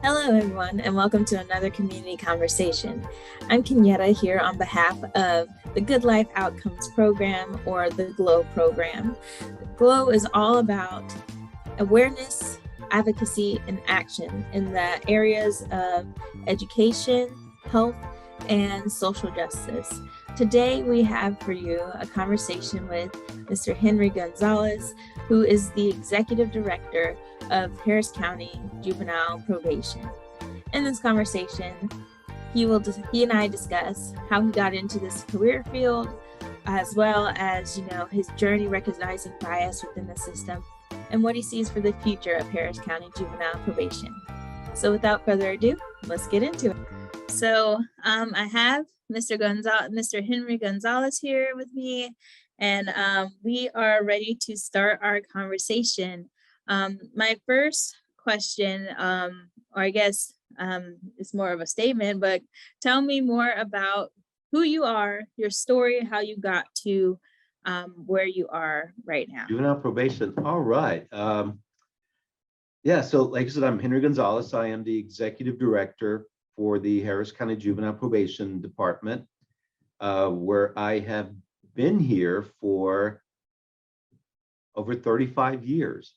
Hello, everyone, and welcome to another community conversation. I'm Kenyetta here on behalf of the Good Life Outcomes Program, or the GLOW program. The GLOW is all about awareness, advocacy, and action in the areas of education, health, and social justice. Today, we have for you a conversation with Mr. Henry Gonzalez, who is the Executive Director of Harris County Juvenile Probation. In this conversation, he and I discuss how he got into this career field, as well as his journey recognizing bias within the system, and what he sees for the future of Harris County Juvenile Probation. So, without further ado, let's get into it. So, I have Mr. Henry Gonzalez here with me, and we are ready to start our conversation. My first question, or I guess it's more of a statement, but tell me more about who you are, your story, how you got to where you are right now. Juvenile probation. All right. Yeah, so like I said, I'm Henry Gonzalez. I am the Executive Director for the Harris County Juvenile Probation Department, where I have been here for over 35 years.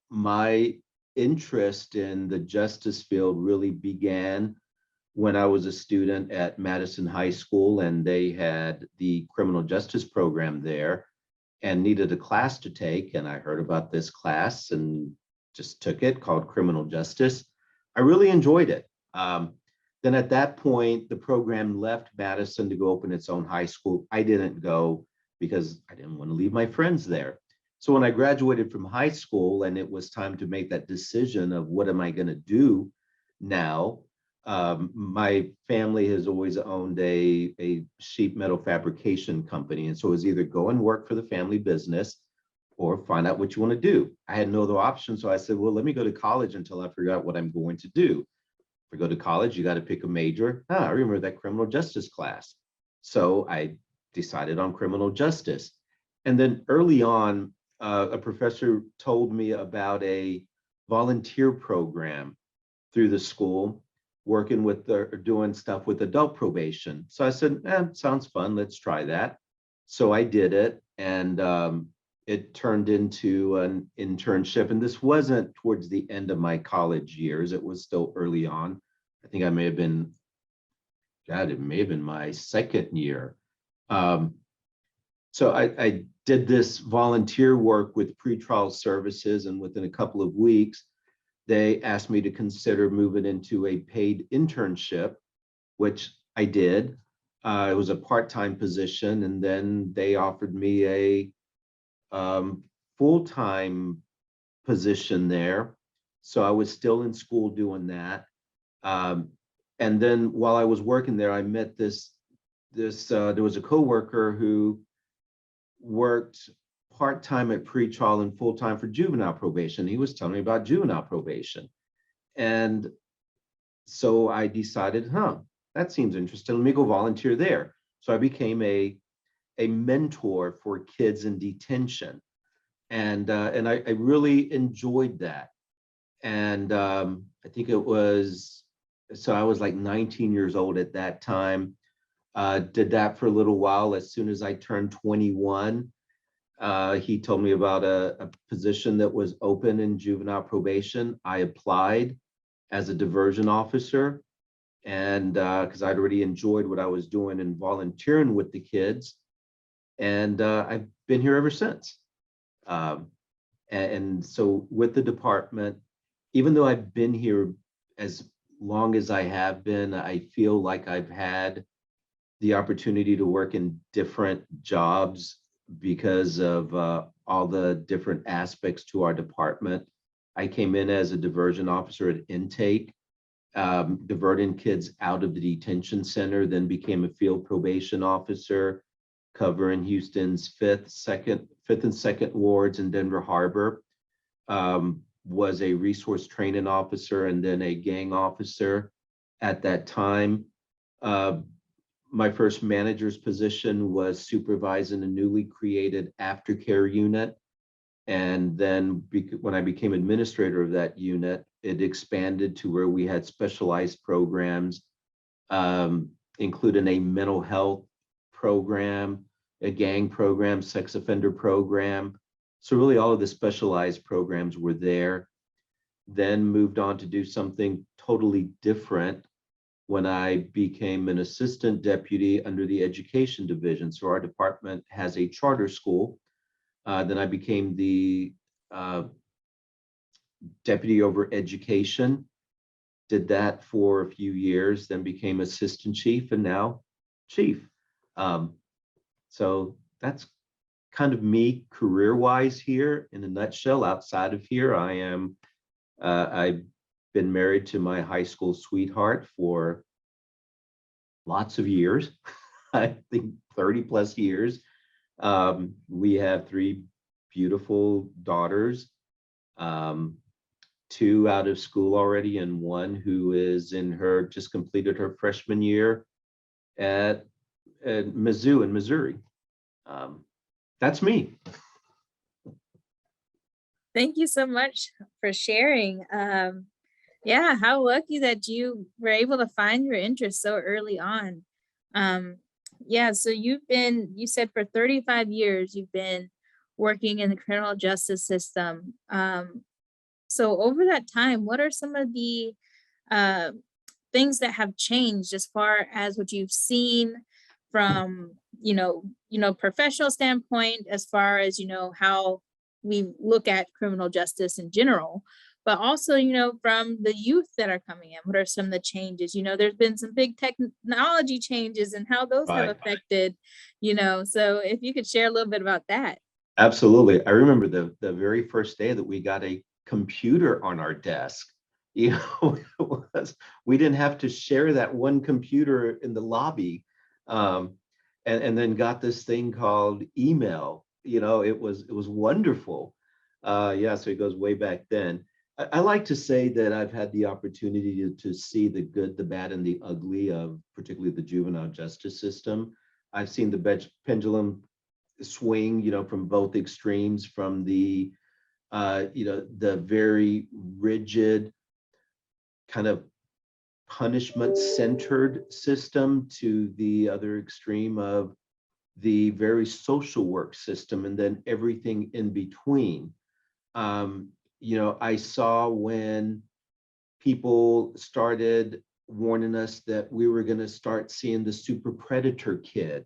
My interest in the justice field really began when I was a student at Madison High School, and they had the criminal justice program there and needed a class to take. And I heard about this class and just took it, called criminal justice. I really enjoyed it. Then at that point, the program left Madison to go open its own high school. I didn't go because I didn't want to leave my friends there. So when I graduated from high school and it was time to make that decision of what am I going to do now, my family has always owned a sheet metal fabrication company. And so it was either go and work for the family business or find out what you want to do. I had no other option. So I said, well, let me go to college until I figure out what I'm going to do. If I go to college, you got to pick a major. I remember that criminal justice class. So I decided on criminal justice. And then early on, a professor told me about a volunteer program through the school, working with doing stuff with adult probation. So I said, sounds fun. Let's try that. So I did it, and it turned into an internship. And this wasn't towards the end of my college years. It was still early on. I think I may have been, it may have been my second year. So I did this volunteer work with pretrial services, and within a couple of weeks, they asked me to consider moving into a paid internship, which I did. It was a part-time position, and then they offered me a full-time position there. So I was still in school doing that. And then while I was working there, I met there was a coworker who worked part-time at pretrial and full-time for juvenile probation. He was telling me about juvenile probation. And so I decided, that seems interesting. Let me go volunteer there. So I became a mentor for kids in detention. And I really enjoyed that. And I think it was, so I was like 19 years old at that time. Did that for a little while. As soon as I turned 21, he told me about a position that was open in juvenile probation. I applied as a diversion officer, and because I'd already enjoyed what I was doing and volunteering with the kids, and I've been here ever since. And so with the department, even though I've been here as long as I have been, I feel like I've had the opportunity to work in different jobs because of all the different aspects to our department. I came in as a diversion officer at intake, diverting kids out of the detention center, then became a field probation officer, covering Houston's 5th and 2nd wards in Denver Harbor. Was a resource training officer and then a gang officer at that time. My first manager's position was supervising a newly created aftercare unit. And then when I became administrator of that unit, it expanded to where we had specialized programs, including a mental health program, a gang program, sex offender program. So really all of the specialized programs were there. Then moved on to do something totally different when I became an assistant deputy under the education division. So our department has a charter school. Then I became the deputy over education, did that for a few years, then became assistant chief and now chief. So that's kind of me career-wise here in a nutshell. Outside of here, I've been married to my high school sweetheart for lots of years. I think 30 plus years. We have 3 beautiful daughters, 2 out of school already, and 1 who is just completed her freshman year at Mizzou in Missouri. That's me. Thank you so much for sharing. Yeah, how lucky that you were able to find your interest so early on. Yeah, so you said for 35 years, you've been working in the criminal justice system. So over that time, what are some of the things that have changed as far as what you've seen from, professional standpoint, as far as, how we look at criminal justice in general, but also, from the youth that are coming in? What are some of the changes? There's been some big technology changes and how those have affected, so if you could share a little bit about that. Absolutely. I remember the very first day that we got a computer on our desk. We didn't have to share that one computer in the lobby, and then got this thing called email. It was wonderful. Yeah, so it goes way back then. I like to say that I've had the opportunity to see the good, the bad, and the ugly of particularly the juvenile justice system. I've seen the pendulum swing, from both extremes, from the the very rigid kind of punishment-centered system to the other extreme of the very social work system, and then everything in between. I saw when people started warning us that we were going to start seeing the super predator kid,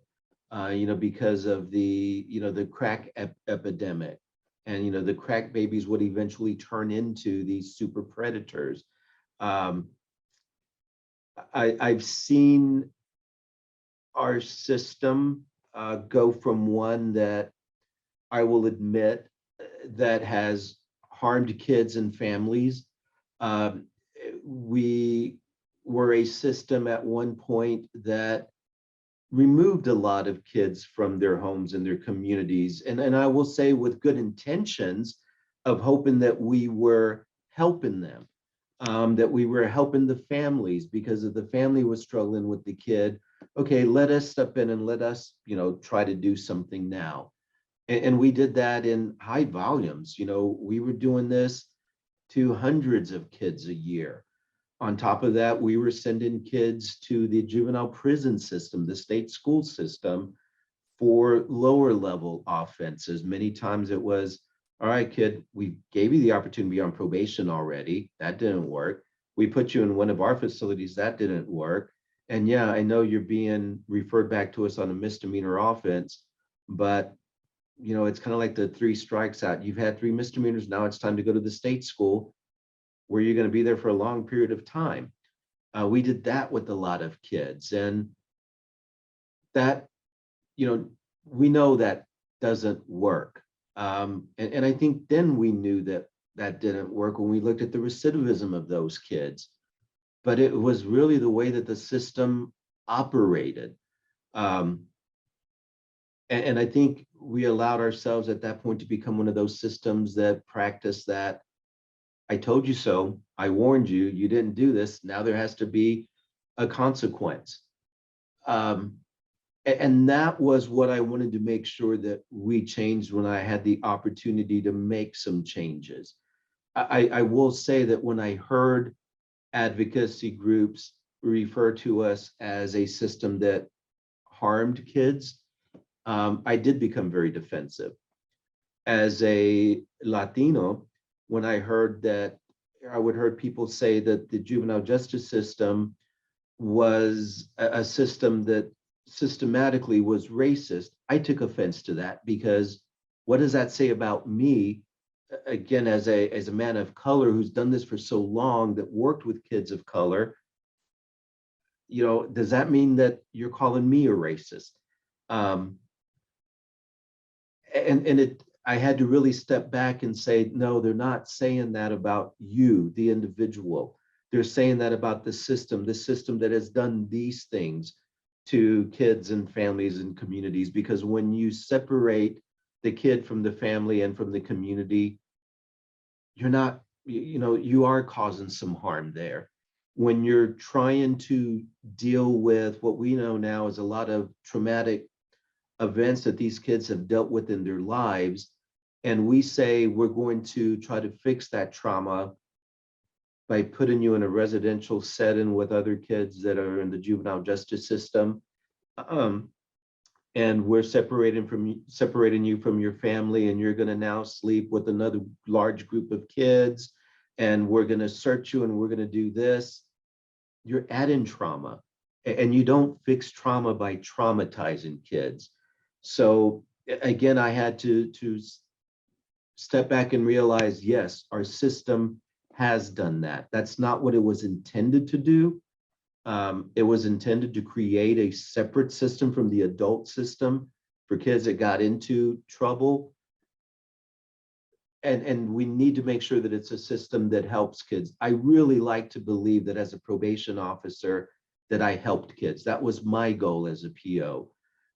because of the crack epidemic, and the crack babies would eventually turn into these super predators. I've seen our system go from one that I will admit that has harmed kids and families. We were a system at one point that removed a lot of kids from their homes and their communities. And I will say with good intentions of hoping that we were helping them, that we were helping the families, because if the family was struggling with the kid, okay, let us step in and let us, try to do something now. And we did that in high volumes. We were doing this to hundreds of kids a year. On top of that, we were sending kids to the juvenile prison system, the state school system, for lower level offenses. Many times it was, all right, kid, we gave you the opportunity to be on probation already. That didn't work. We put you in one of our facilities. That didn't work. And yeah, I know you're being referred back to us on a misdemeanor offense, but it's kind of like the 3 strikes out. You've had 3 misdemeanors. Now it's time to go to the state school where you're going to be there for a long period of time. We did that with a lot of kids, and that, we know that doesn't work. And I think then we knew that didn't work when we looked at the recidivism of those kids. But it was really the way that the system operated. And I think we allowed ourselves at that point to become one of those systems that practice that, I told you so, I warned you, you didn't do this, now there has to be a consequence. And that was what I wanted to make sure that we changed when I had the opportunity to make some changes. I will say that when I heard advocacy groups refer to us as a system that harmed kids, I did become very defensive. As a Latino, when I heard that, I would heard people say that the juvenile justice system was a system that systematically was racist. I took offense to that because what does that say about me? Again, as a man of color who's done this for so long, that worked with kids of color, does that mean that you're calling me a racist? Um, and I had to really step back and say, no, they're not saying that about you, the individual. They're saying that about the system that has done these things to kids and families and communities. Because when you separate the kid from the family and from the community, you're not, you are causing some harm there. When you're trying to deal with what we know now is a lot of traumatic events that these kids have dealt with in their lives, and we say we're going to try to fix that trauma by putting you in a residential setting with other kids that are in the juvenile justice system, and we're separating you from your family, and you're going to now sleep with another large group of kids, and we're going to search you, and we're going to do this. You're adding trauma, and you don't fix trauma by traumatizing kids. So again, I had to step back and realize, yes, our system has done that. That's not what it was intended to do. It was intended to create a separate system from the adult system for kids that got into trouble. And we need to make sure that it's a system that helps kids. I really like to believe that as a probation officer, that I helped kids. That was my goal as a PO.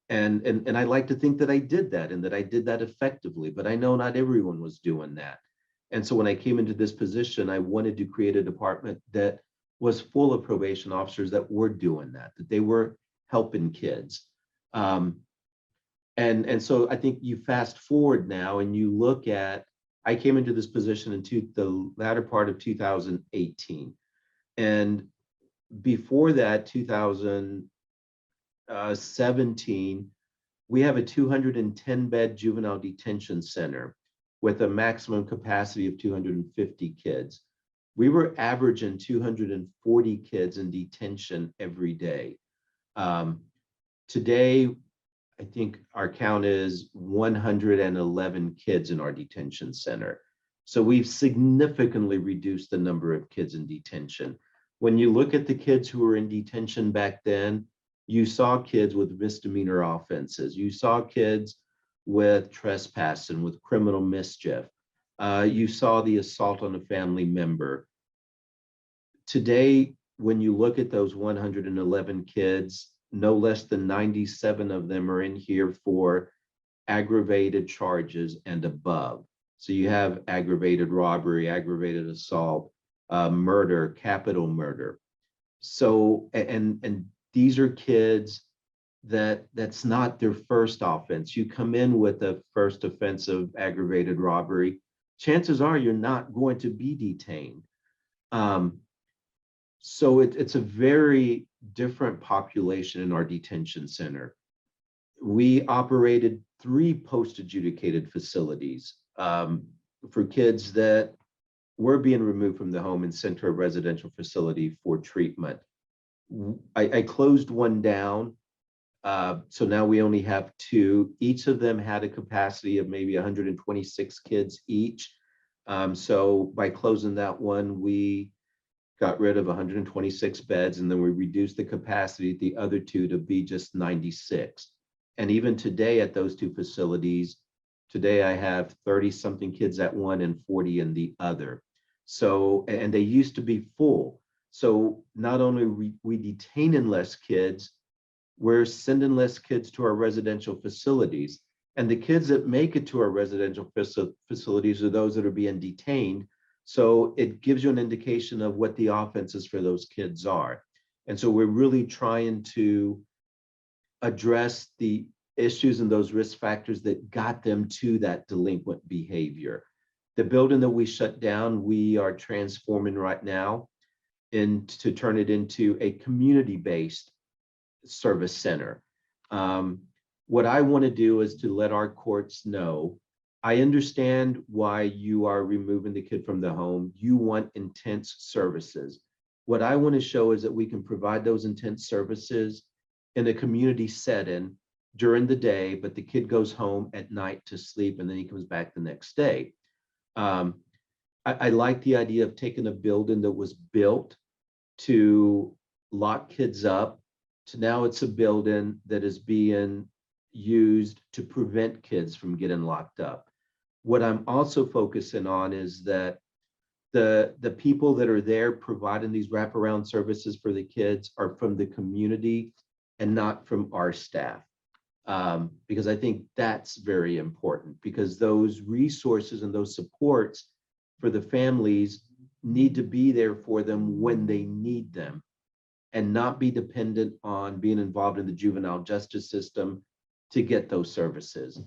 And I like to think that I did that and that I did that effectively, but I know not everyone was doing that. And so when I came into this position, I wanted to create a department that was full of probation officers that were doing that they were helping kids. And so I think you fast forward now and you look at, I came into this position in the latter part of 2018. And before that, 2017, we have a 210-bed juvenile detention center with a maximum capacity of 250 kids. We were averaging 240 kids in detention every day. Today, I think our count is 111 kids in our detention center. So we've significantly reduced the number of kids in detention. When you look at the kids who were in detention back then, you saw kids with misdemeanor offenses. You saw kids with trespassing, with criminal mischief. You saw the assault on a family member. Today, when you look at those 111 kids, no less than 97 of them are in here for aggravated charges and above. So you have aggravated robbery, aggravated assault, murder, capital murder. So, and these are kids that's not their first offense. You come in with a first offense of aggravated robbery, chances are you're not going to be detained. So it's a very different population in our detention center. We operated 3 post-adjudicated facilities for kids that were being removed from the home and sent to a residential facility for treatment. I closed one down, so now we only have 2. Each of them had a capacity of maybe 126 kids each. So by closing that one, we got rid of 126 beds, and then we reduced the capacity at the other 2 to be just 96. And even today at those 2 facilities, today I have 30-something kids at one and 40 in the other. So, and they used to be full. So not only are we detaining less kids, we're sending less kids to our residential facilities. And the kids that make it to our residential facilities are those that are being detained. So it gives you an indication of what the offenses for those kids are. And so we're really trying to address the issues and those risk factors that got them to that delinquent behavior. The building that we shut down, we are transforming right now to turn it into a community-based service center. What I want to do is to let our courts know, I understand why you are removing the kid from the home. You want intense services. What I want to show is that we can provide those intense services in a community setting during the day, but the kid goes home at night to sleep and then he comes back the next day. I like the idea of taking a building that was built to lock kids up to now it's a building that is being used to prevent kids from getting locked up. What I'm also focusing on is that the people that are there providing these wraparound services for the kids are from the community and not from our staff. Because I think that's very important, because those resources and those supports for the families need to be there for them when they need them and not be dependent on being involved in the juvenile justice system to get those services.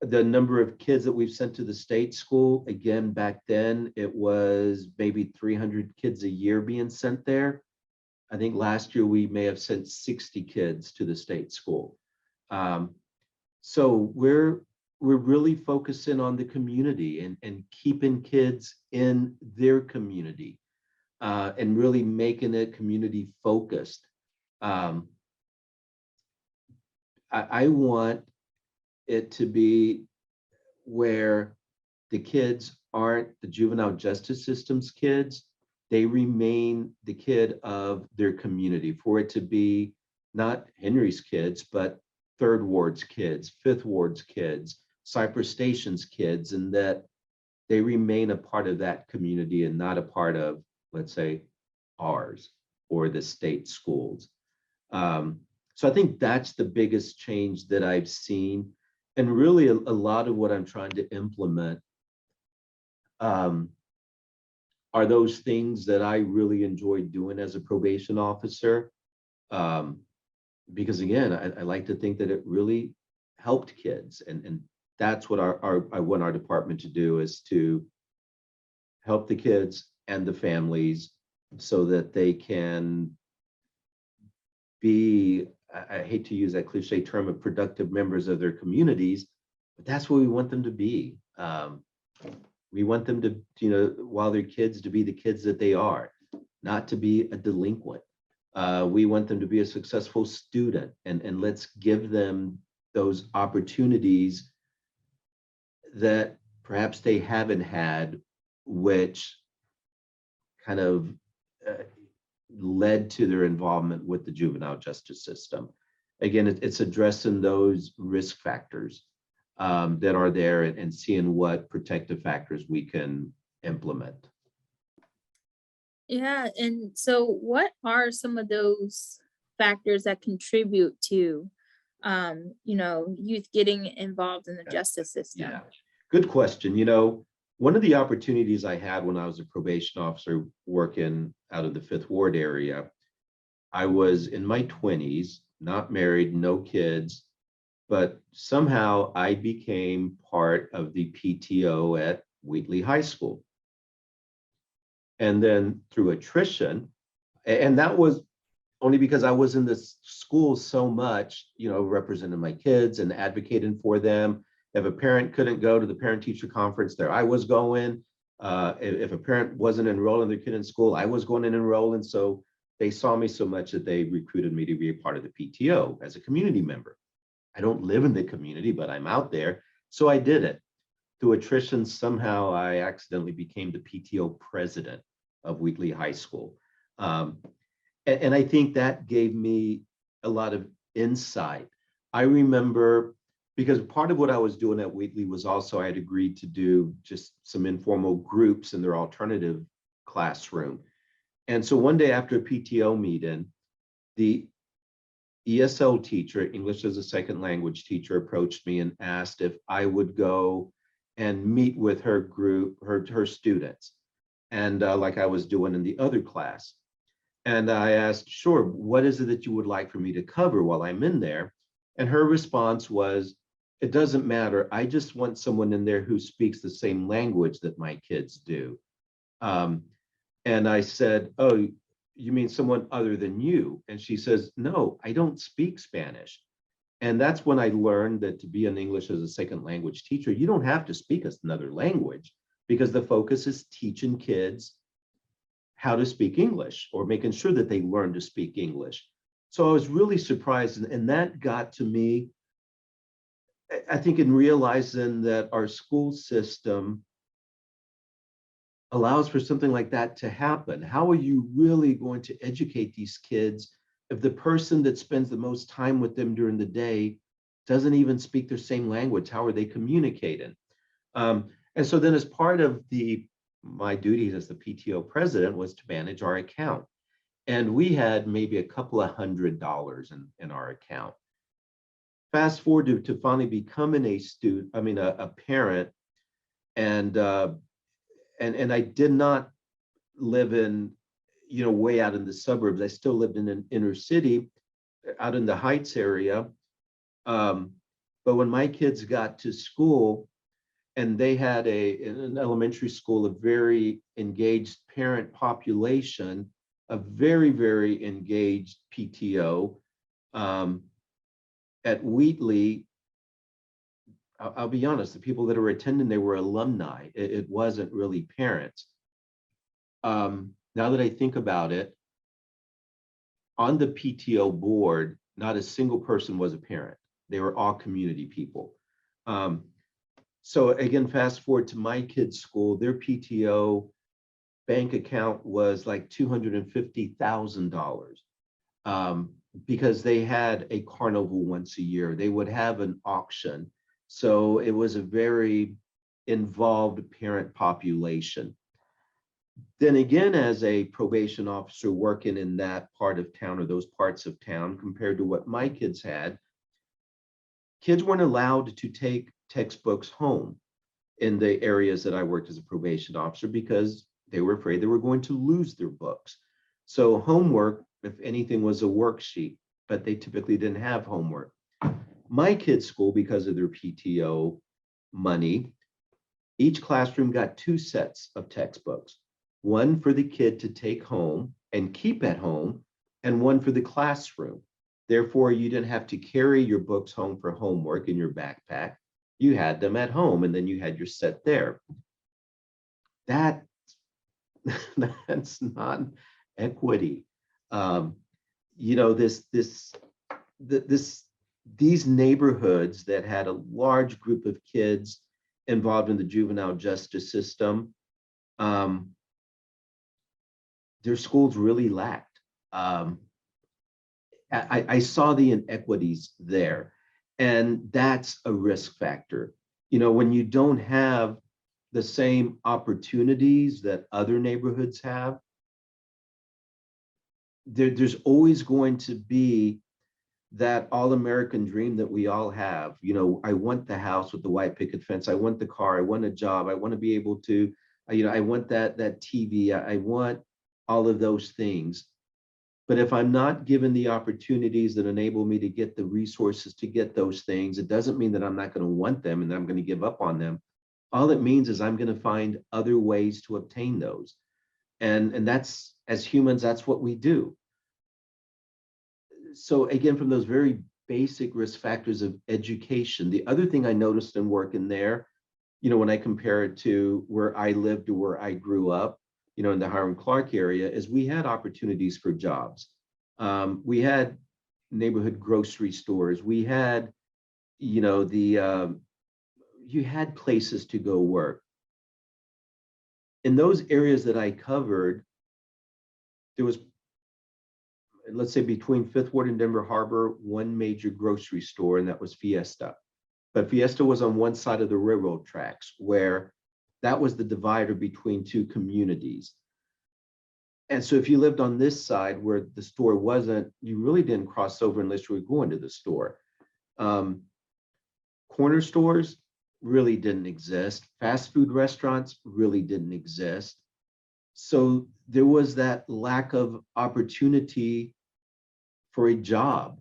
The number of kids that we've sent to the state school, again, back then, it was maybe 300 kids a year being sent there. I think last year we may have sent 60 kids to the state school. So we're really focusing on the community and keeping kids in their community and really making it community focused. I want it to be where the kids aren't the juvenile justice system's kids. They remain the kid of their community, for it to be not Henry's kids, but Third Ward's kids, Fifth Ward's kids, Cypress Station's kids, and that they remain a part of that community and not a part of, let's say, ours or the state schools. So I think that's the biggest change that I've seen. And really a lot of what I'm trying to implement are those things that I really enjoyed doing as a probation officer. Because again, I like to think that it really helped kids. And that's what I want our department to do, is to help the kids and the families so that they can be, I hate to use that cliche term of productive members of their communities, but that's what we want them to be. We want them to, while they're kids, to be the kids that they are, not to be a delinquent. We want them to be a successful student, and let's give them those opportunities that perhaps they haven't had, which kind of led to their involvement with the juvenile justice system. Again, it's addressing those risk factors that are there and seeing what protective factors we can implement. Yeah, and so what are some of those factors that contribute to, youth getting involved in the justice system? Yeah, good question. One of the opportunities I had when I was a probation officer working out of the Fifth Ward area, I was in my 20s, not married, no kids, but somehow I became part of the PTO at Wheatley High School. And then through attrition, and that was only because I was in the school so much, representing my kids and advocating for them. If a parent couldn't go to the parent-teacher conference, there I was going. If a parent wasn't enrolling their kid in school, I was going and enrolling. So they saw me so much that they recruited me to be a part of the PTO as a community member. I don't live in the community, but I'm out there. So I did it. Through attrition, somehow I accidentally became the PTO president of Wheatley High School. And I think that gave me a lot of insight. I remember, because part of what I was doing at Wheatley was also I had agreed to do just some informal groups in their alternative classroom. And so one day after a PTO meeting, the ESL teacher, English as a second language teacher, approached me and asked if I would go and meet with her group, her students, and like I was doing in the other class. And I asked, sure, what is it that you would like for me to cover while I'm in there? And her response was, it doesn't matter. I just want someone in there who speaks the same language that my kids do. Um, and I said, oh, you mean someone other than you? And she says, no, I don't speak Spanish. And that's when I learned that to be an English as a second language teacher, you don't have to speak another language, because the focus is teaching kids how to speak English, or making sure that they learn to speak English. So I was really surprised, and that got to me, I think, in realizing that our school system allows for something like that to happen. How are you really going to educate these kids if the person that spends the most time with them during the day doesn't even speak their same language? How are they communicating? And so then, as part of my duties as the PTO president, was to manage our account. And we had maybe a couple of $100 in our account. Fast forward to finally becoming a parent, and I did not live in, way out in the suburbs. I still lived in an inner city, out in the Heights area. But when my kids got to school, and they had an elementary school, a very engaged parent population, a very, very engaged PTO. At Wheatley, I'll be honest, the people that were attending, they were alumni. It wasn't really parents. Now that I think about it, on the PTO board, not a single person was a parent. They were all community people. So again, fast forward to my kids' school, their PTO bank account was like $250,000, because they had a carnival once a year. They would have an auction. So it was a very involved parent population. Then again, as a probation officer working in that part of town, or those parts of town, compared to what my kids had, kids weren't allowed to take textbooks home in the areas that I worked as a probation officer, because they were afraid they were going to lose their books. So homework, if anything, was a worksheet, but they typically didn't have homework. My kids' school, because of their PTO money, each classroom got 2 sets of textbooks, one for the kid to take home and keep at home, and one for the classroom. Therefore, you didn't have to carry your books home for homework in your backpack. You had them at home, and then you had your set there. That's not equity. These neighborhoods that had a large group of kids involved in the juvenile justice system, their schools really lacked. I saw the inequities there, and that's a risk factor. When you don't have the same opportunities that other neighborhoods have, there's always going to be that all-American dream that we all have. I want the house with the white picket fence. I want the car. I want a job. I want to be able to, I want that TV. I want all of those things. But if I'm not given the opportunities that enable me to get the resources to get those things, it doesn't mean that I'm not going to want them and that I'm going to give up on them. All it means is I'm going to find other ways to obtain those. And that's, as humans, that's what we do. So again, from those very basic risk factors of education, the other thing I noticed in working there, when I compare it to where I lived or where I grew up, in the Hiram-Clark area, is we had opportunities for jobs. We had neighborhood grocery stores. We had, you had places to go work. In those areas that I covered, there was, let's say, between Fifth Ward and Denver Harbor, one major grocery store, and that was Fiesta. But Fiesta was on one side of the railroad tracks, where that was the divider between 2 communities. And so if you lived on this side where the store wasn't, you really didn't cross over unless you were going to the store. Corner stores really didn't exist. Fast food restaurants really didn't exist. So there was that lack of opportunity for a job.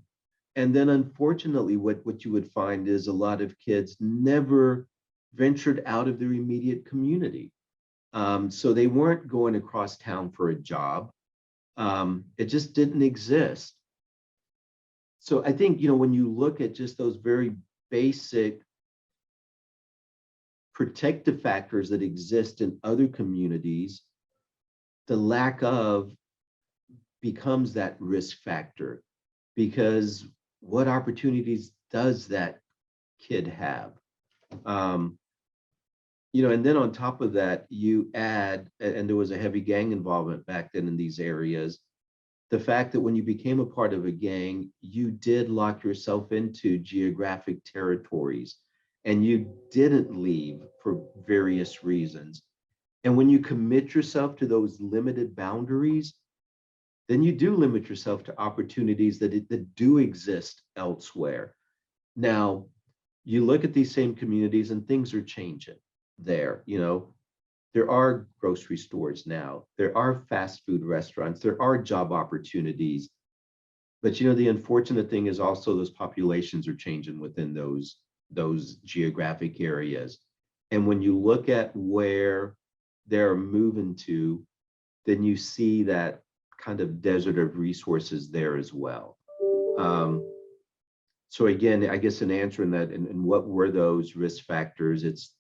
And then unfortunately, what you would find is a lot of kids never ventured out of their immediate community. So they weren't going across town for a job. It just didn't exist. So I think, when you look at just those very basic protective factors that exist in other communities, the lack of becomes that risk factor, because what opportunities does that kid have? And then on top of that, you add, and there was a heavy gang involvement back then in these areas, the fact that when you became a part of a gang, you did lock yourself into geographic territories and you didn't leave for various reasons. And when you commit yourself to those limited boundaries, then you do limit yourself to opportunities that do exist elsewhere. Now, you look at these same communities and things are changing there. There are grocery stores now, there are fast food restaurants, there are job opportunities. But the unfortunate thing is also those populations are changing within those geographic areas. And when you look at where they're moving to, then you see that kind of desert of resources there as well. So again, I guess in answering that, and what were those risk factors, it's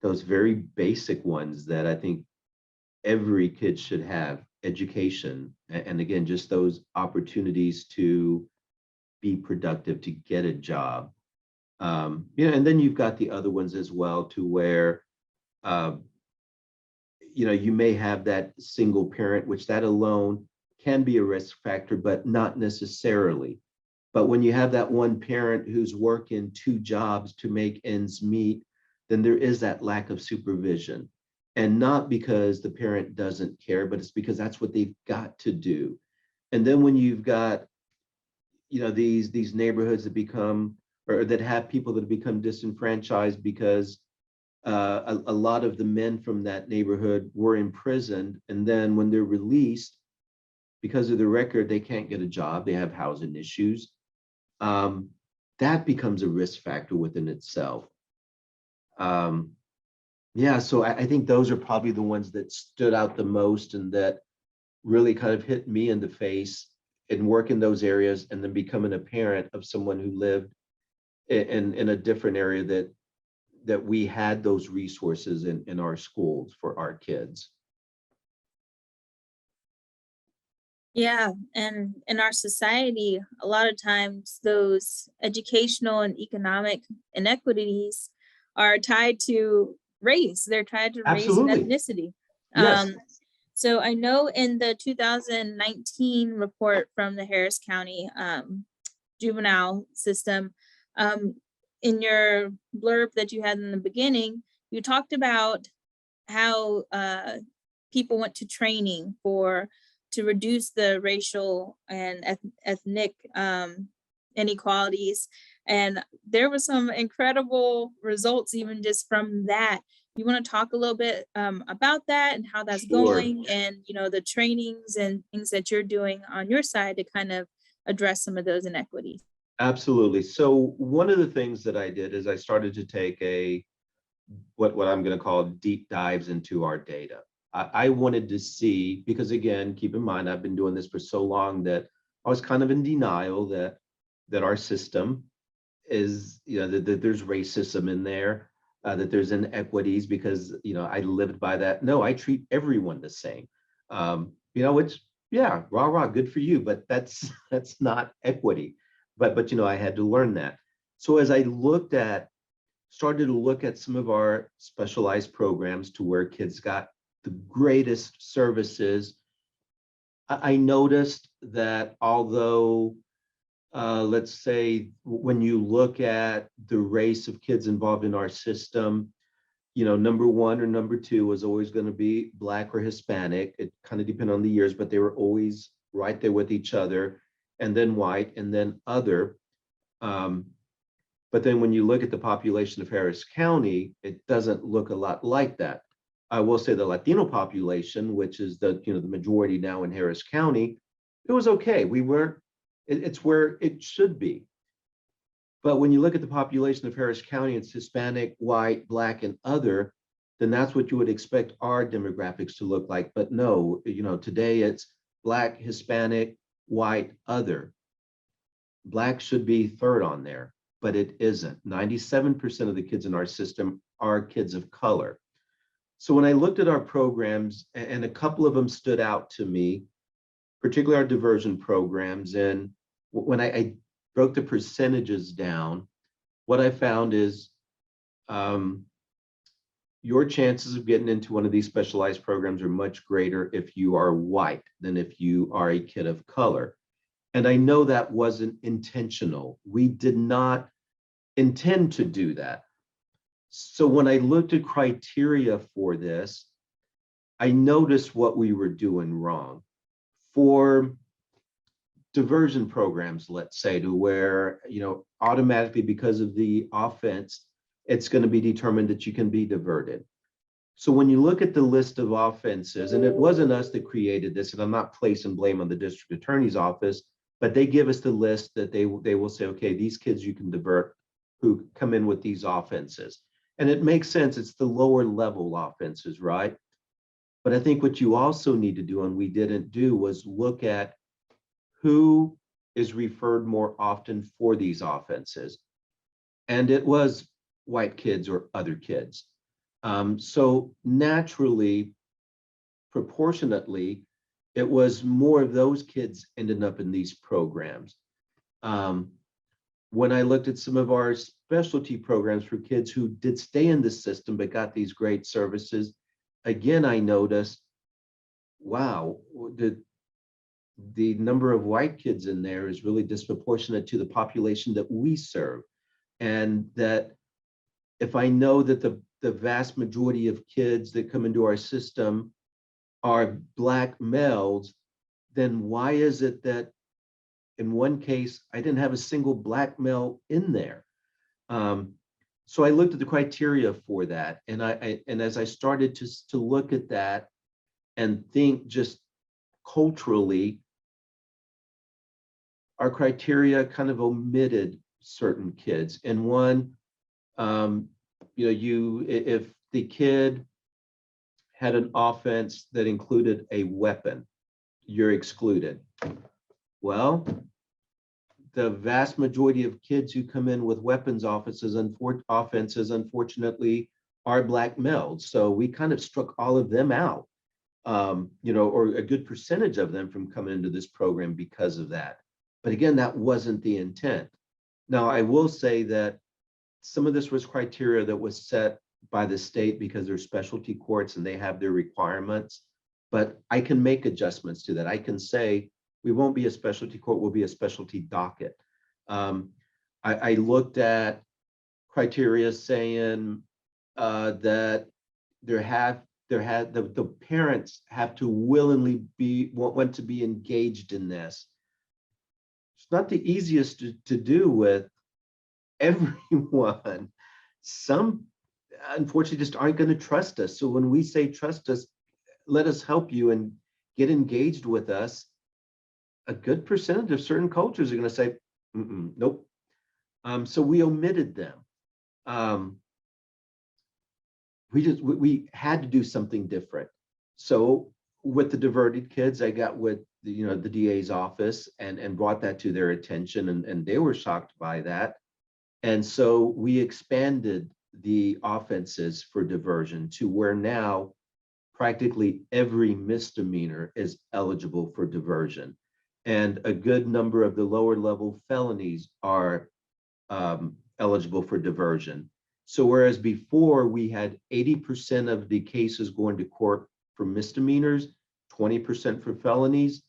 those very basic ones that I think every kid should have: education, and again, just those opportunities to be productive, to get a job. And then you've got the other ones as well, to where you may have that single parent, which that alone can be a risk factor, but not necessarily. But when you have that one parent who's working two jobs to make ends meet, then there is that lack of supervision. And not because the parent doesn't care, but it's because that's what they've got to do. And then when you've got, these neighborhoods that become, or that have people that have become disenfranchised because a lot of the men from that neighborhood were imprisoned, and then when they're released, because of the record, they can't get a job, they have housing issues. That becomes a risk factor within itself. So I think those are probably the ones that stood out the most and that really kind of hit me in the face in work in those areas, and then becoming a parent of someone who lived in a different area that we had those resources in our schools for our kids. Yeah, and in our society, a lot of times those educational and economic inequities are tied to race. They're tied to race and Absolutely. ethnicity. Yes. So I know in the 2019 report from the Harris County juvenile system, in your blurb that you had in the beginning, you talked about how people went to training to reduce the racial and ethnic inequalities. And there were some incredible results even just from that. You want to talk a little bit about that and how that's Sure. going, and the trainings and things that you're doing on your side to kind of address some of those inequities? Absolutely. So one of the things that I did is I started to take what I'm going to call deep dives into our data. I wanted to see, because again, keep in mind, I've been doing this for so long that I was kind of in denial that our system is, that there's racism in there, that there's inequities, because, I lived by that. No, I treat everyone the same. Which, yeah, rah, good for you, but that's not equity. But I had to learn that. So as I started to look at some of our specialized programs to where kids got the greatest services, I noticed that although, let's say, when you look at the race of kids involved in our system, number one or number two was always going to be Black or Hispanic. It kind of depended on the years, but they were always right there with each other, and then white, and then other. But then when you look at the population of Harris County, it doesn't look a lot like that. I will say the Latino population, which is the majority now in Harris County, it was okay. We weren't It's where it should be. But when you look at the population of Harris County, it's Hispanic, white, Black, and other, then that's what you would expect our demographics to look like. But no, today it's Black, Hispanic, white, other. Black should be third on there, but it isn't. 97% of the kids in our system are kids of color. So when I looked at our programs, and a couple of them stood out to me, particularly our diversion programs, and when I broke the percentages down, what I found is your chances of getting into one of these specialized programs are much greater if you are white than if you are a kid of color. And I know that wasn't intentional. We did not intend to do that. So when I looked at criteria for this, I noticed what we were doing wrong. For diversion programs, let's say, to where, automatically because of the offense, it's going to be determined that you can be diverted. So when you look at the list of offenses, and it wasn't us that created this, and I'm not placing blame on the district attorney's office, but they give us the list that they will say, okay, these kids you can divert who come in with these offenses. And it makes sense, it's the lower level offenses, right? But I think what you also need to do, and we didn't do, was look at who is referred more often for these offenses. And it was white kids or other kids. So naturally, proportionately, it was more of those kids ended up in these programs. When I looked at some of our specialty programs for kids who did stay in the system but got these great services, again, I noticed, wow, the number of white kids in there is really disproportionate to the population that we serve. And that if I know that the vast majority of kids that come into our system are Black males, then why is it that in one case, I didn't have a single Black male in there? So I looked at the criteria for that. And and as I started to look at that and think just culturally, our criteria kind of omitted certain kids. And one, if the kid had an offense that included a weapon, you're excluded. Well, the vast majority of kids who come in with weapons offenses, unfortunately, are Black males. So we kind of struck all of them out, or a good percentage of them from coming into this program because of that. But again, that wasn't the intent. Now, I will say that some of this was criteria that was set by the state because they're specialty courts and they have their requirements, but I can make adjustments to that. I can say, we won't be a specialty court, we'll be a specialty docket. I looked at criteria saying that the parents have to willingly want to be engaged in this. It's not the easiest to do with everyone. Some unfortunately just aren't going to trust us. So when we say trust us, let us help you and get engaged with us, a good percentage of certain cultures are going to say, nope. So we omitted them. We had to do something different. So with the diverted kids, I got with the DA's office and brought that to their attention, and they were shocked by that. And so we expanded the offenses for diversion to where now practically every misdemeanor is eligible for diversion. And a good number of the lower level felonies are eligible for diversion. So whereas before we had 80% of the cases going to court for misdemeanors, 20% for felonies,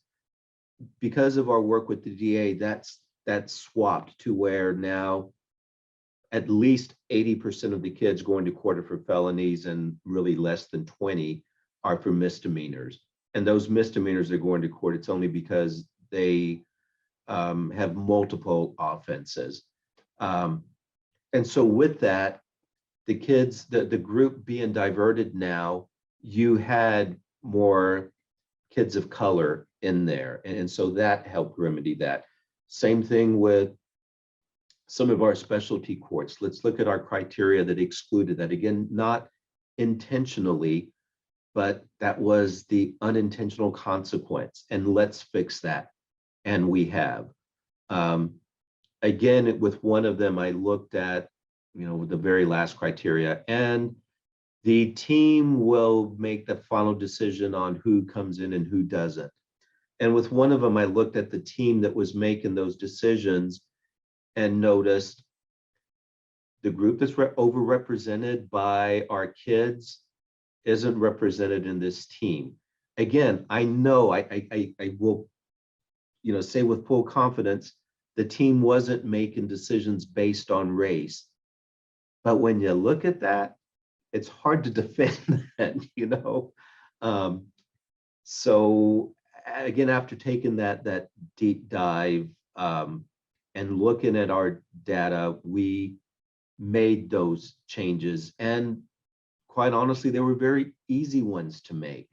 because of our work with the DA, that's swapped to where now at least 80% of the kids going to court are for felonies, and really less than 20 are for misdemeanors. And those misdemeanors are going to court, it's only because they have multiple offenses. And so with that, the kids, the group being diverted now, you had more kids of color in there. And so that helped remedy that. Same thing with some of our specialty courts. Let's look at our criteria that excluded that. Again, not intentionally, but that was the unintentional consequence. And let's fix that. And we have. Again, with one of them, I looked at, the very last criteria, and the team will make the final decision on who comes in and who doesn't. And with one of them, I looked at the team that was making those decisions and noticed the group that's overrepresented by our kids isn't represented in this team. Again, I know I will, say with full confidence, the team wasn't making decisions based on race. But when you look at that, it's hard to defend that, So again, after taking that deep dive and looking at our data, we made those changes. And quite honestly, they were very easy ones to make.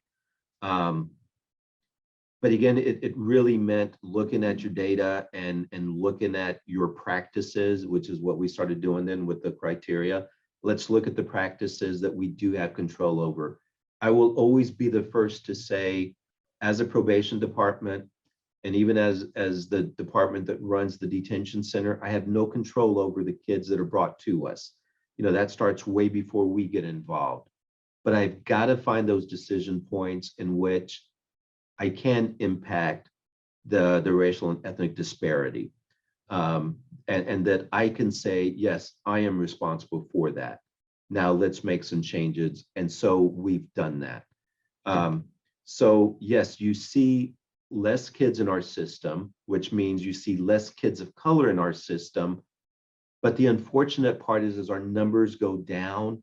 But again, it really meant looking at your data and looking at your practices, which is what we started doing then with the criteria. Let's look at the practices that we do have control over. I will always be the first to say, as a probation department, and even as the department that runs the detention center, I have no control over the kids that are brought to us. That starts way before we get involved. But I've got to find those decision points in which I can impact the racial and ethnic disparity. And that I can say, yes, I am responsible for that. Now let's make some changes. And so we've done that. So yes, you see less kids in our system, which means you see less kids of color in our system. But the unfortunate part is as our numbers go down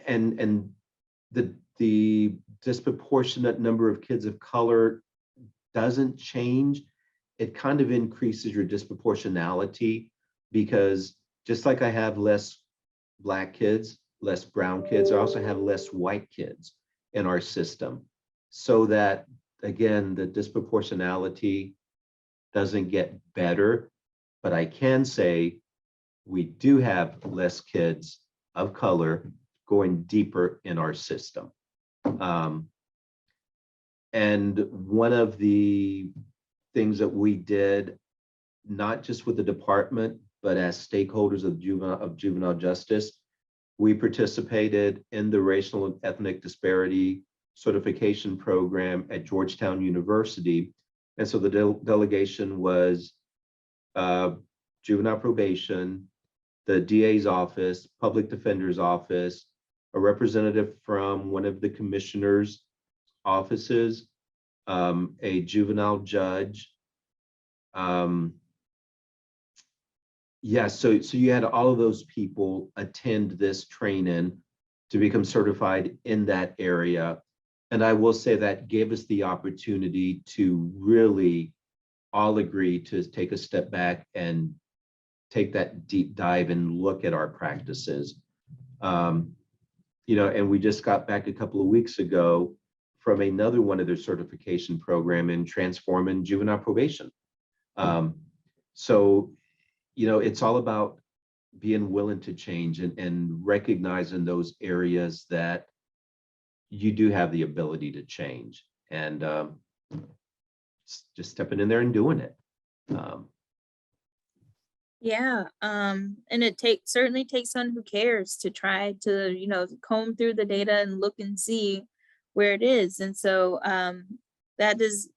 and the disproportionate number of kids of color doesn't change, it kind of increases your disproportionality, because just like I have less Black kids, less brown kids, I also have less white kids in our system. So that, again, the disproportionality doesn't get better, but I can say we do have less kids of color going deeper in our system. And one of the things that we did, not just with the department, but as stakeholders of juvenile justice, we participated in the racial and ethnic disparity certification program at Georgetown University. And so the delegation was juvenile probation, the DA's office, public defender's office, a representative from one of the commissioner's offices, a juvenile judge. So you had all of those people attend this training to become certified in that area. And I will say that gave us the opportunity to really all agree to take a step back and take that deep dive and look at our practices. And we just got back a couple of weeks ago from another one of their certification program in transforming juvenile probation. It's all about being willing to change and recognizing those areas that you do have the ability to change, and just stepping in there and doing it. And it certainly takes someone who cares to try to, comb through the data and look and see where it is. And so that is,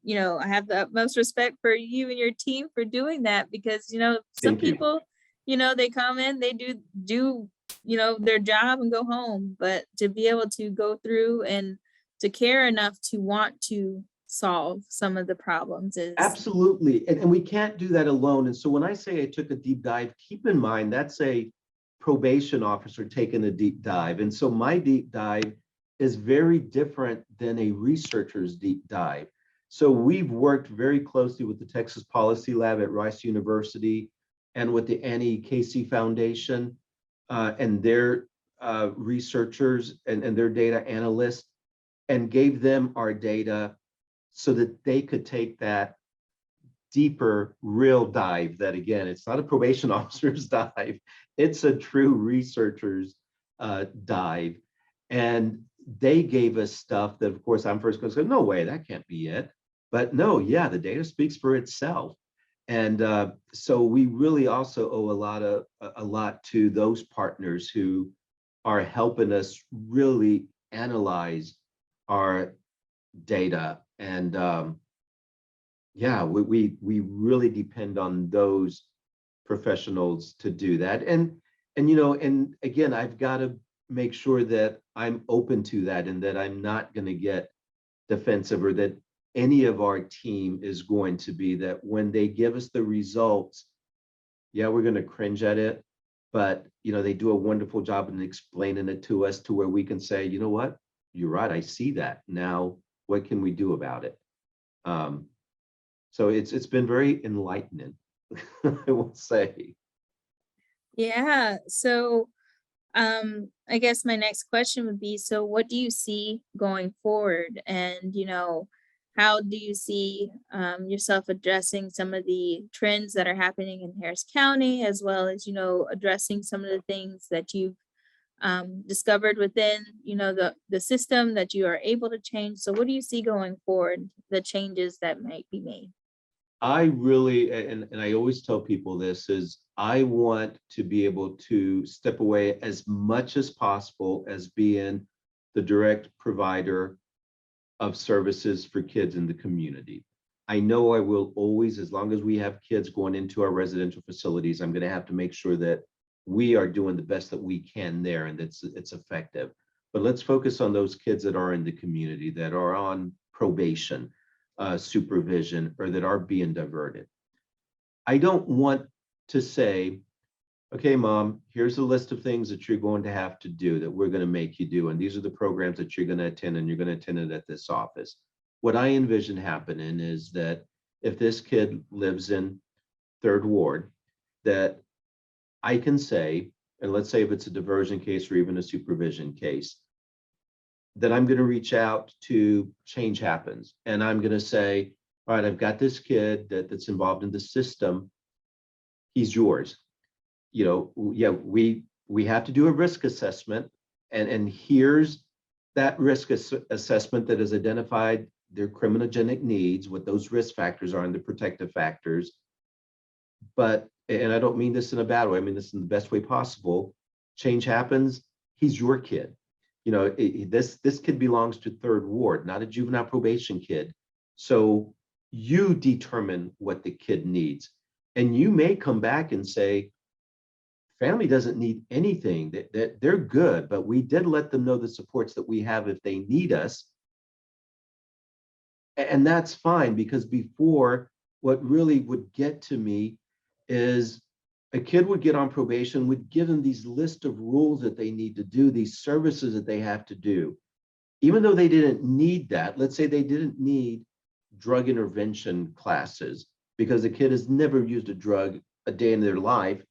I have the utmost respect for you and your team for doing that, because, some people, they come in, they do their job and go home, but to be able to go through and to care enough to want to solve some of the problems is absolutely, and we can't do that alone. And so when I say I took a deep dive, keep in mind that's a probation officer taking a deep dive. And so my deep dive is very different than a researcher's deep dive. So we've worked very closely with the Texas Policy Lab at Rice University and with the Annie Casey Foundation and their researchers and their data analysts, and gave them our data so that they could take that deeper, real dive that, again, it's not a probation officer's dive, it's a true researcher's dive. And they gave us stuff that, of course, I'm first going to say, no way, that can't be it. But no, yeah, the data speaks for itself. And so we really also owe a lot to those partners who are helping us really analyze our data. And yeah, we really depend on those professionals to do that. And you know, and again, I've got to make sure that I'm open to that, and that I'm not going to get defensive, or that any of our team is going to be, that when they give us the results, yeah, we're going to cringe at it, but you know, they do a wonderful job in explaining it to us to where we can say, you know what, you're right, I see that. Now, what can we do about it? So it's been very enlightening, I will say. Yeah. So I guess my next question would be, so what do you see going forward? And, how do you see yourself addressing some of the trends that are happening in Harris County, as well as, addressing some of the things that you've discovered within, the system that you are able to change? So what do you see going forward, the changes that might be made? I really, and I always tell people this, is I want to be able to step away as much as possible as being the direct provider of services for kids in the community. I know I will always, as long as we have kids going into our residential facilities, I'm going to have to make sure that we are doing the best that we can there, and it's effective. But let's focus on those kids that are in the community, that are on probation, supervision, or that are being diverted. I don't want to say, okay, mom, here's a list of things that you're going to have to do, that we're going to make you do, and these are the programs that you're going to attend, and you're going to attend it at this office. What I envision happening is that if this kid lives in Third Ward, that I can say, and let's say if it's a diversion case or even a supervision case, that I'm going to reach out to Change Happens, and I'm going to say, all right, I've got this kid that's involved in the system. He's yours. Yeah, we have to do a risk assessment, and here's that risk assessment that has identified their criminogenic needs, what those risk factors are, and the protective factors. But, and I don't mean this in a bad way, I mean this in the best way possible. Change Happens, he's your kid. This kid belongs to Third Ward, not a juvenile probation kid. So you determine what the kid needs. And you may come back and say, family doesn't need anything, that they're good, but we did let them know the supports that we have if they need us. And that's fine, because before, what really would get to me is a kid would get on probation, would give them these list of rules that they need to do, these services that they have to do. Even though they didn't need that, let's say they didn't need drug intervention classes, because the kid has never used a drug a day in their life,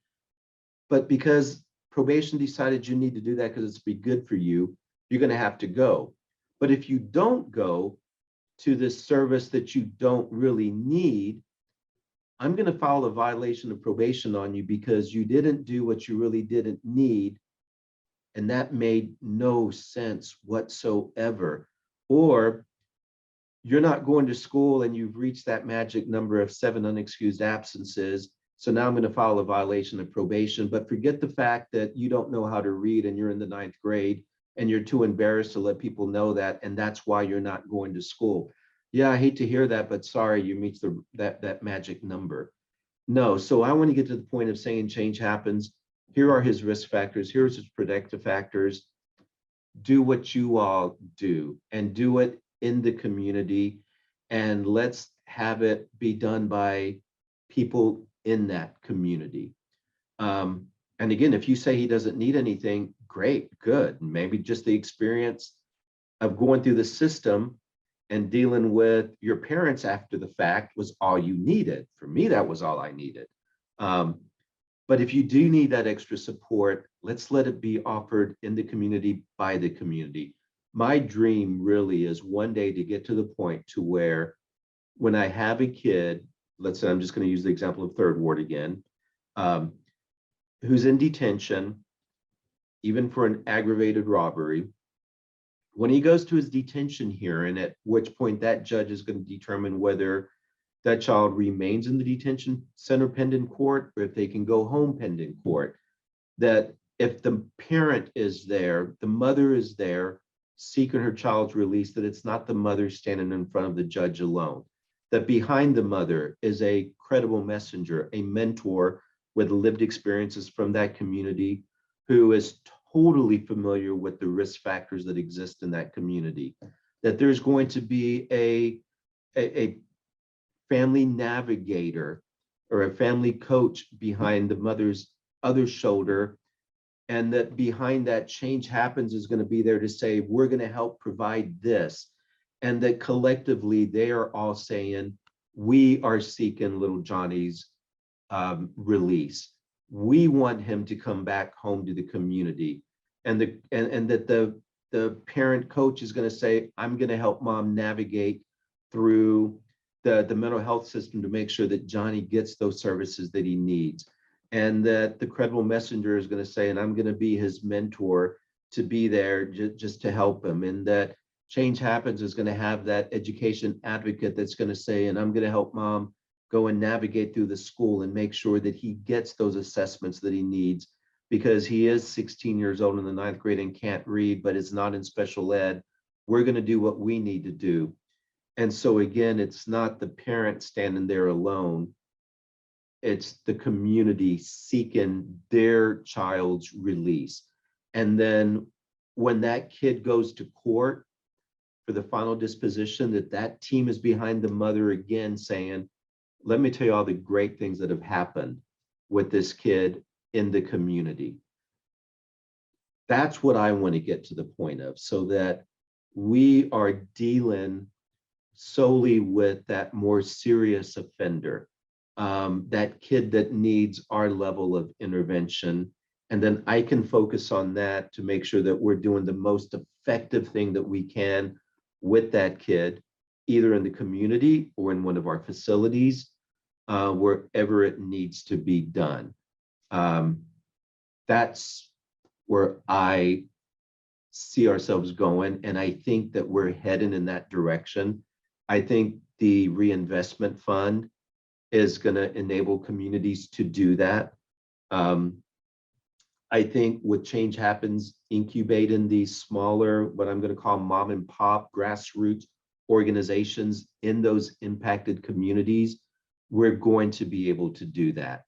but because probation decided you need to do that because it's be good for you, you're going to have to go. But if you don't go to this service that you don't really need, I'm going to file a violation of probation on you because you didn't do what you really didn't need. And that made no sense whatsoever. Or you're not going to school and you've reached that magic number of 7 unexcused absences. So now I'm going to file a violation of probation, but forget the fact that you don't know how to read and you're in the 9th grade and you're too embarrassed to let people know that. And that's why you're not going to school. Yeah, I hate to hear that, but sorry, you reached that magic number. No, so I want to get to the point of saying Change Happens. Here are his risk factors. Here's his protective factors. Do what you all do, and do it in the community. And let's have it be done by people in that community. And again, if you say he doesn't need anything, great, good. Maybe just the experience of going through the system and dealing with your parents after the fact was all you needed. For me, that was all I needed. But if you do need that extra support, let's let it be offered in the community by the community. My dream really is one day to get to the point to where when I have a kid let's say I'm just going to use the example of Third Ward again, who's in detention, even for an aggravated robbery. When he goes to his detention hearing, at which point that judge is going to determine whether that child remains in the detention center pending court, or if they can go home pending court, that if the parent is there, the mother is there seeking her child's release, that it's not the mother standing in front of the judge alone, that behind the mother is a credible messenger, a mentor with lived experiences from that community, who is totally familiar with the risk factors that exist in that community, that there's going to be a family navigator or a family coach behind the mother's other shoulder, and that behind that Change Happens is going to be there to say, we're going to help provide this, and that collectively they are all saying, we are seeking little Johnny's release. We want him to come back home to the community, and that the parent coach is going to say, I'm going to help mom navigate through the mental health system to make sure that Johnny gets those services that he needs. And that the credible messenger is going to say, and I'm going to be his mentor to be there just to help him. And that Change Happens is going to have that education advocate that's going to say, and I'm going to help mom go and navigate through the school and make sure that he gets those assessments that he needs, because he is 16 years old in the 9th grade and can't read, but is not in special ed. We're going to do what we need to do. And so again, it's not the parent standing there alone. It's the community seeking their child's release. And then when that kid goes to court for the final disposition, that team is behind the mother again saying, let me tell you all the great things that have happened with this kid in the community. That's what I want to get to the point of, so that we are dealing solely with that more serious offender, that kid that needs our level of intervention. And then I can focus on that to make sure that we're doing the most effective thing that we can with that kid, either in the community or in one of our facilities, wherever it needs to be done. That's where I see ourselves going. And I think that we're heading in that direction. I think the reinvestment fund is going to enable communities to do that. I think with Change Happens incubating these smaller, what I'm going to call mom and pop grassroots organizations in those impacted communities, we're going to be able to do that.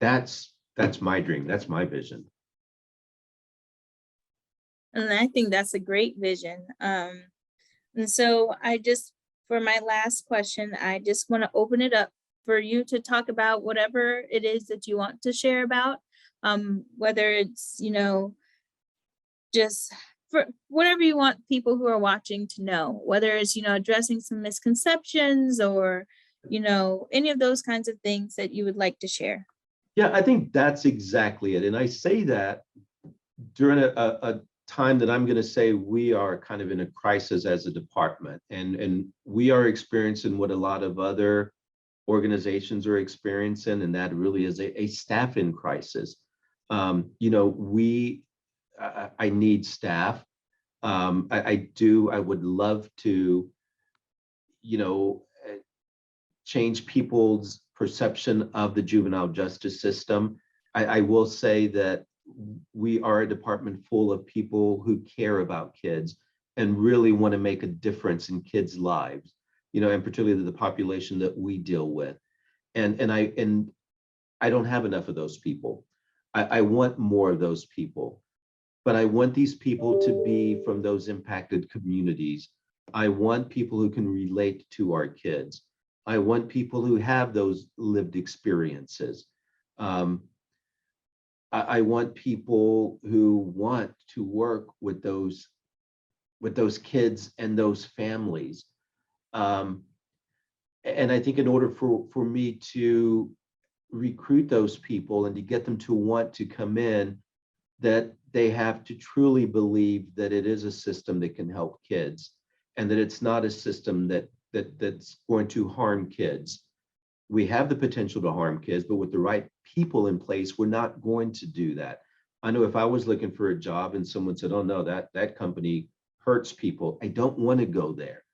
That's my dream. That's my vision. And I think that's a great vision. And so for my last question, I just want to open it up for you to talk about whatever it is that you want to share about, whether it's, just for whatever you want people who are watching to know, whether it's, addressing some misconceptions or, any of those kinds of things that you would like to share. Yeah, I think that's exactly it. And I say that during a time that I'm going to say we are kind of in a crisis as a department, and we are experiencing what a lot of other organizations are experiencing, and that really is a staffing crisis. I need staff. I would love to, change people's perception of the juvenile justice system. I will say that we are a department full of people who care about kids and really want to make a difference in kids' lives, and particularly the population that we deal with. And I don't have enough of those people. I want more of those people, but I want these people to be from those impacted communities. I want people who can relate to our kids. I want people who have those lived experiences. I want people who want to work with those kids and those families. And I think in order for me to recruit those people and to get them to want to come in, that they have to truly believe that it is a system that can help kids, and that it's not a system that that's going to harm kids. We have the potential to harm kids, but with the right people in place, we're not going to do that. I know if I was looking for a job and someone said, oh no, that company hurts people, I don't want to go there.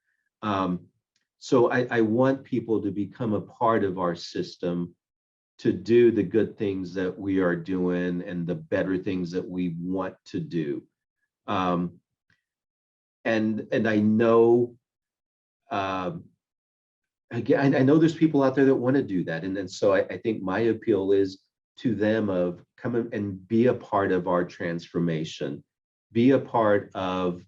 So I want people to become a part of our system, to do the good things that we are doing and the better things that we want to do. And I know, again, I know there's people out there that want to do that. And then so I think my appeal is to them of come and be a part of our transformation, be a part of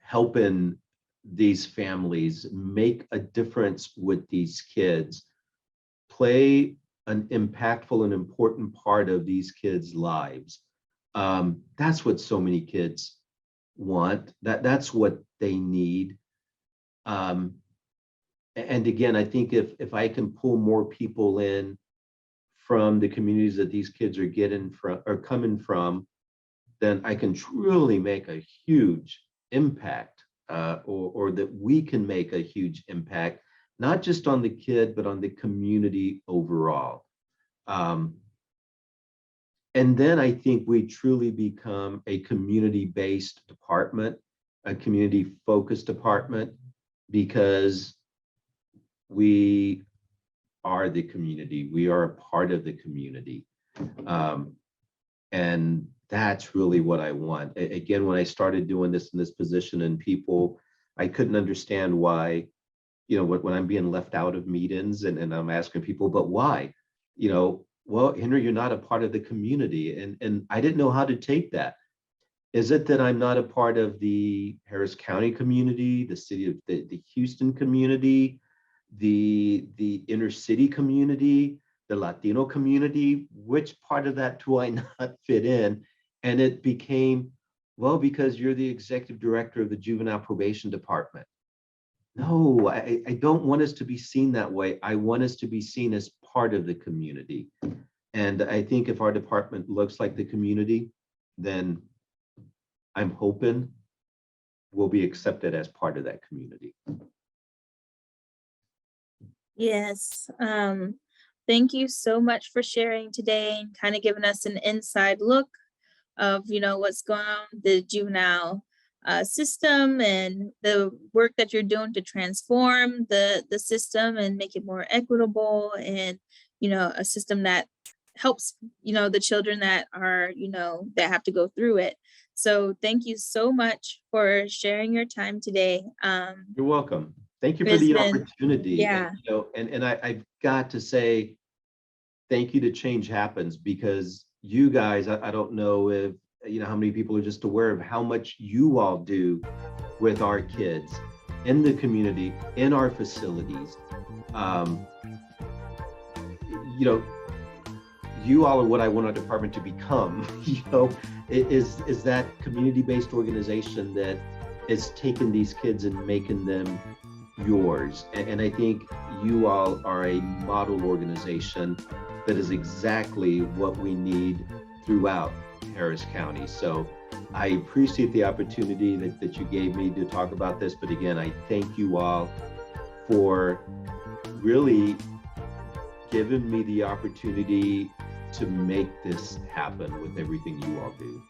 helping these families make a difference with these kids, play an impactful and important part of these kids' lives. That's what so many kids want. That's what they need. And again, I think if I can pull more people in from the communities that these kids are getting from or coming from, then I can truly make a huge impact, or that we can make a huge impact, not just on the kid, but on the community overall. And then I think we truly become a community-based department, a community-focused department, because we are the community. We are a part of the community. And that's really what I want. Again, when I started doing this in this position, and people, I couldn't understand why, when I'm being left out of meetings and I'm asking people, but why? Well, Henry, you're not a part of the community. And I didn't know how to take that. Is it that I'm not a part of the Harris County community, the city of the Houston community, the inner city community, the Latino community? Which part of that do I not fit in? And it became, well, because you're the executive director of the Juvenile Probation Department. No, I don't want us to be seen that way. I want us to be seen as part of the community. And I think if our department looks like the community, then I'm hoping we'll be accepted as part of that community. Yes. Thank you so much for sharing today and kind of giving us an inside look of, what's going on with the juvenile system and the work that you're doing to transform the system and make it more equitable, and, a system that helps, the children that are, that have to go through it. So thank you so much for sharing your time today. You're welcome. Thank you for the opportunity. Yeah. And I've got to say thank you to Change Happens, because you guys, I don't know if, how many people are just aware of how much you all do with our kids in the community, in our facilities. You all are what I want our department to become, is that community-based organization that is taking these kids and making them yours. And I think you all are a model organization that is exactly what we need throughout Harris County. So I appreciate the opportunity that you gave me to talk about this. But again, I thank you all for really giving me the opportunity to make this happen with everything you all do.